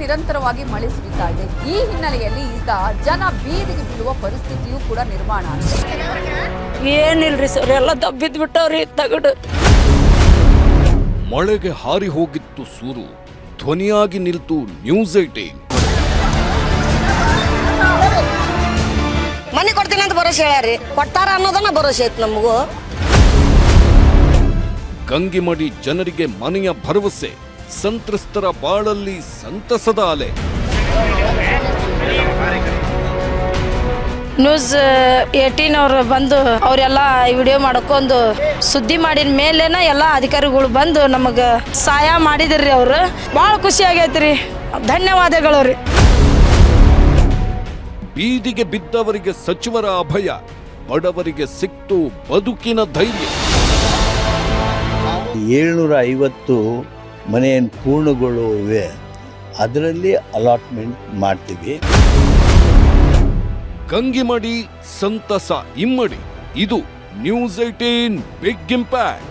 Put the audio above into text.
ನಿರಂತರವಾಗಿ ಮಳೆ ಸುರಿತಾ ಇದೆ. ಈ ಹಿನ್ನೆಲೆಯಲ್ಲಿ ಈಗ ಜನ ಬೀದಿಗೆ ಬೀಳುವ ಪರಿಸ್ಥಿತಿಯೂ ಕೂಡ ನಿರ್ಮಾಣ ಆಗಿದೆ. ಏನಿಲ್ರಿ ಸರ್, ಎಲ್ಲ ದಬ್ಬಿದ್ ಬಿಟ್ಟವ್ರಿ ತಗಡು. ಮಳೆಗೆ ಹಾರಿ ಹೋಗಿತ್ತು ಸೂರು, ಧ್ವನಿಯಾಗಿ ನಿಲ್ತು ನ್ಯೂಸ್ 18. ಮನೆ ಕೊಡ್ತೀನಿ ಅಂತ ಭರೋಸೆ ಹೇಳ್ಯಾರಿ, ಕೊಟ್ಟಾರ ಅನ್ನೋದನ್ನ ಭರೋಸೆ ಐತಿ ನಮಗೂ. ಗಂಗಿಮಡಿ ಜನರಿಗೆ ಮನೆಯ ಭರವಸೆ, ಸಂತ್ರಸ್ತರ ಬಾಳಲ್ಲಿ ಸಂತಸದ ಅಲೆ. ನ್ಯೂಸ್ 18 ಅವ್ರು ಬಂದು ಅವರೆಲ್ಲ ವಿಡಿಯೋ ಮಾಡ್ಕೊಂಡು ಸುದ್ದಿ ಮಾಡಿದ ಮೇಲೇನ ಎಲ್ಲ ಅಧಿಕಾರಿಗಳು ಬಂದು ನಮಗೆ ಸಹಾಯ ಮಾಡಿದ್ರಿ. ಅವರು ಭಾಳ ಖುಷಿ ಆಗೈತ್ರಿ, ಧನ್ಯವಾದಗಳು ರೀ. ಬೀದಿಗೆ ಬಿದ್ದವರಿಗೆ ಸಚಿವರ ಅಭಯ, ಬಡವರಿಗೆ ಸಿಕ್ತು ಬದುಕಿನ ಧೈರ್ಯ. 750 ಮನೆಯನ್ನು ಪೂರ್ಣಗೊಳ್ಳುವೆ, ಅದರಲ್ಲಿ ಅಲಾಟ್ಮೆಂಟ್ ಮಾಡ್ತೀವಿ. ಗಂಗಿಮಡಿ ಸಂತಸ ಇಮ್ಮಡಿ. ಇದು ನ್ಯೂಸ್ 18 ಬಿಗ್ ಇಂಪ್ಯಾಕ್ಟ್.